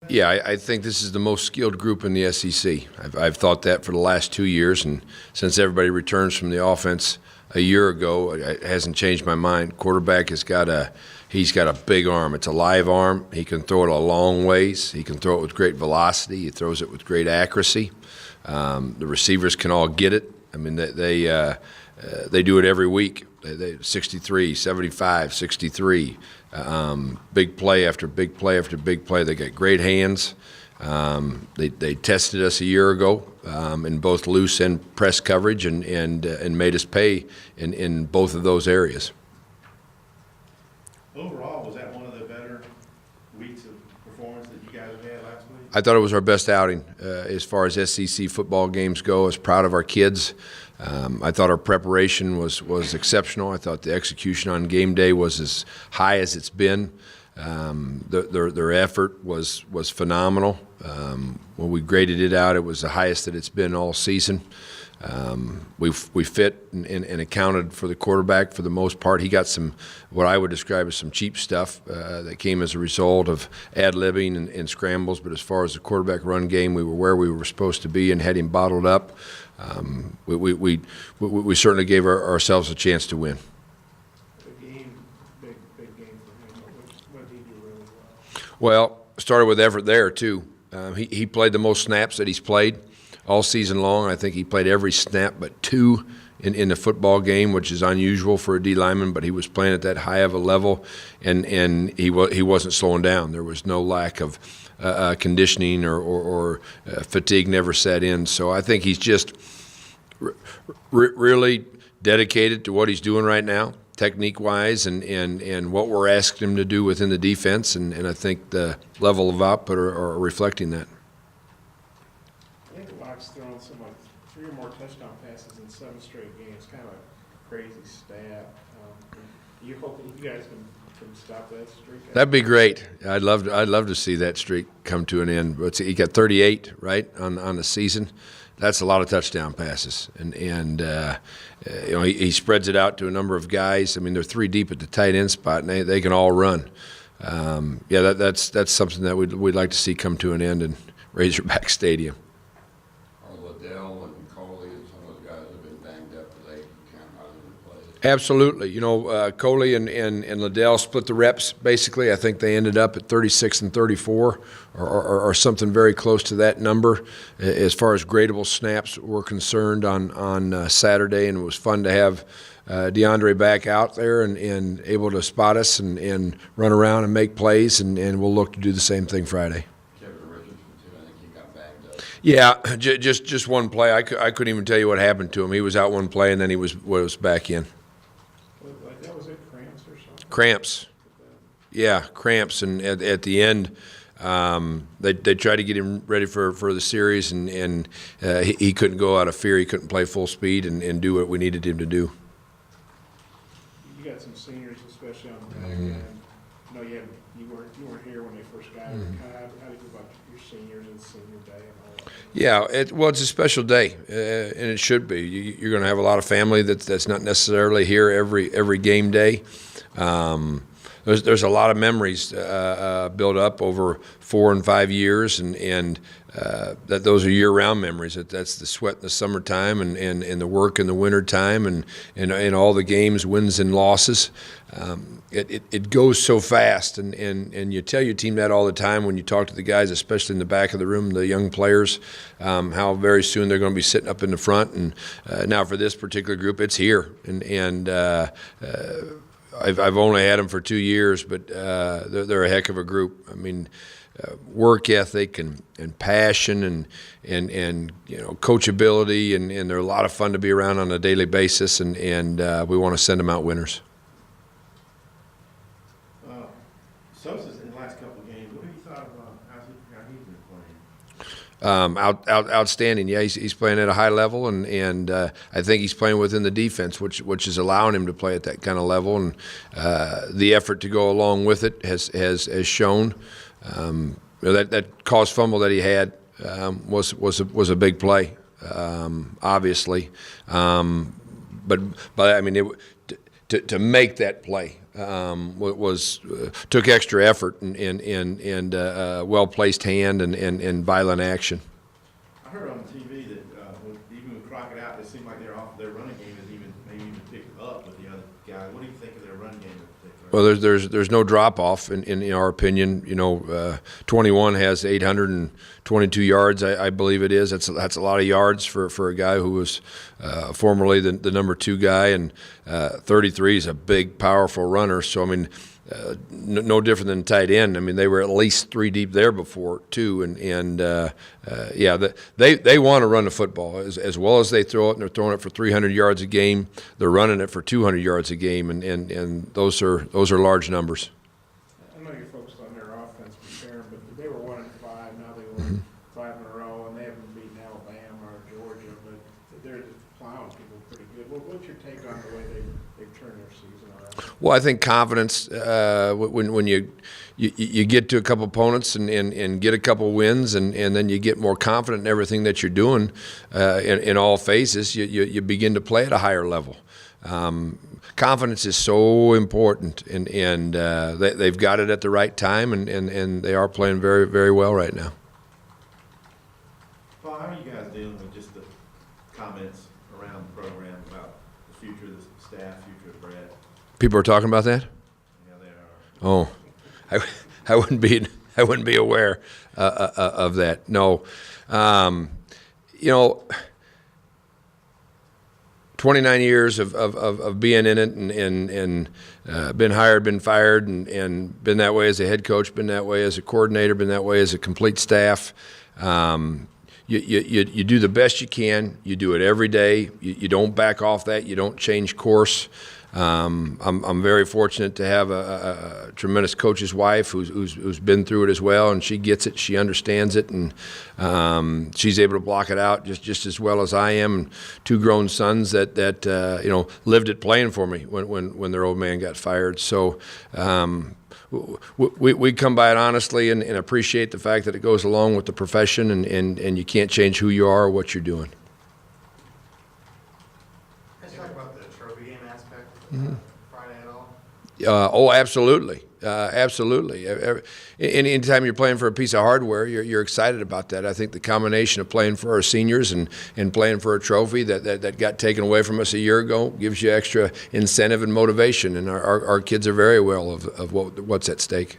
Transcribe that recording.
Yeah, I think this is the most skilled group in the SEC. I've thought that for the last 2 years, and since everybody returns from the offense a year ago, it hasn't changed my mind. Quarterback he's got a big arm. It's a live arm. He can throw it a long ways. He can throw it with great velocity. He throws it with great accuracy. The receivers can all get it. I mean, they do it every week. They 63, 75, 63. Big play after big play after big play. They got great hands. They tested us a year ago in both loose and press coverage and made us pay in both of those areas. Overall, was that one of the better weeks of performance that you guys have had last week? I thought it was our best outing as far as SEC football games go. I was proud of our kids. I thought our preparation was exceptional. I thought the execution on game day was as high as it's been. Their effort was phenomenal. When we graded it out, it was the highest that it's been all season. We fit and accounted for the quarterback for the most part. He got some, what I would describe as some cheap stuff that came as a result of ad-libbing and scrambles. But as far as the quarterback run game, we were where we were supposed to be and had him bottled up. We certainly gave ourselves a chance to win. Big game for him. What did he do really well? Well, started with effort there too. He played the most snaps that he's played all season long. I think he played every snap but two in the football game, which is unusual for a D lineman, but he was playing at that high of a level, and he wasn't slowing down. There was no lack of conditioning or fatigue never set in. So I think he's just really dedicated to what he's doing right now, technique-wise, and what we're asking him to do within the defense, and I think the level of output are reflecting that. I think Locke's thrown some like 3 or more touchdown passes in 7 straight games. Kind of a crazy stat. You hope that you guys can stop that streak? That'd be great. I'd love to see that streak come to an end. But he got 38 right on the season. That's a lot of touchdown passes, and you know, he spreads it out to a number of guys. I mean, they're 3 deep at the tight end spot, and they can all run. Yeah, that's something that we'd like to see come to an end in Razorback Stadium. Liddell and Coley and some of those guys have been banged up, but they can't hardly play. Absolutely. You know, Coley and Liddell split the reps. Basically, I think they ended up at 36 and 34 or something very close to that number as far as gradable snaps were concerned on Saturday, and it was fun to have DeAndre back out there and able to spot us and run around and make plays, and we'll look to do the same thing Friday. Yeah, just one play. I couldn't even tell you what happened to him. He was out one play, and then he was back in. Like that was it, cramps or something? Cramps. Yeah, cramps. And at the end, they tried to get him ready for the series, and he couldn't go out of fear. He couldn't play full speed and do what we needed him to do. You got some seniors, especially on the back end. I know you weren't here when they first got it. How do you feel about your seniors and senior day and all that? Yeah, it's a special day, and it should be. You're going to have a lot of family that's not necessarily here every game day. There's a lot of memories built up over 4 and 5 years, and that those are year-round memories. That's the sweat in the summertime and the work in the wintertime and all the games, wins and losses. It goes so fast, and you tell your team that all the time when you talk to the guys, especially in the back of the room, the young players, how very soon they're going to be sitting up in the front. And now for this particular group, it's here, and I've only had them for 2 years, but they're a heck of a group. I mean, work ethic and passion and you know, coachability, and they're a lot of fun to be around on a daily basis, and we want to send them out winners. Sosa's in the last couple of games. What have you thought about how he's been playing? Outstanding. Yeah, he's playing at a high level, and I think he's playing within the defense, which is allowing him to play at that kind of level, and the effort to go along with it has shown. You know, that caused fumble that he had was a big play, obviously, but I mean to make that play took extra effort and well-placed hand and violent action. I heard on TV that even with Crockett out, it seemed like their running game has maybe even picked up with the other guys. What do you think of their run game in particular? Well, there's no drop off in our opinion. 21 has 822 yards, I believe it is. That's a lot of yards for a guy who was formerly the number 2 guy, and 33 is a big, powerful runner. So I mean, no different than tight end. I mean, they were at least 3 deep there before too, and they want to run the football as well as they throw it, and they're throwing it for 300 yards a game. They're running it for 200 yards a game, and those are large numbers. I know you're focused on their offense preparing, but they were 1-5, now they won 5 in a row, and they haven't beaten Alabama or Georgia, but they're plowing people pretty good. What's your take on the way they've turned their season around? Well, I think confidence when you get to a couple opponents and get a couple wins, and then you get more confident in everything that you're doing in all phases, you begin to play at a higher level. Confidence is so important, and they've got it at the right time, and they are playing very, very well right now. Paul, how are you guys dealing with just the comments around the program about the future of the staff, future of Brad? People are talking about that? Yeah, they are. Oh, I wouldn't be aware of that. No, 29 years of being in it, and been hired, been fired, and been that way as a head coach, been that way as a coordinator, been that way as a complete staff. You do the best you can. You do it every day. You don't back off that. You don't change course. I'm very fortunate to have a tremendous coach's wife who's been through it as well, and she gets it, she understands it, and she's able to block it out just as well as I am. And 2 grown sons that lived it playing for me when their old man got fired. So we come by it honestly and appreciate the fact that it goes along with the profession, and you can't change who you are or what you're doing. Can you talk about the trophy game aspect Friday at all? Oh, absolutely. Absolutely. Anytime you're playing for a piece of hardware, you're excited about that. I think the combination of playing for our seniors and playing for a trophy that got taken away from us a year ago gives you extra incentive and motivation, and our kids are very aware of what's at stake.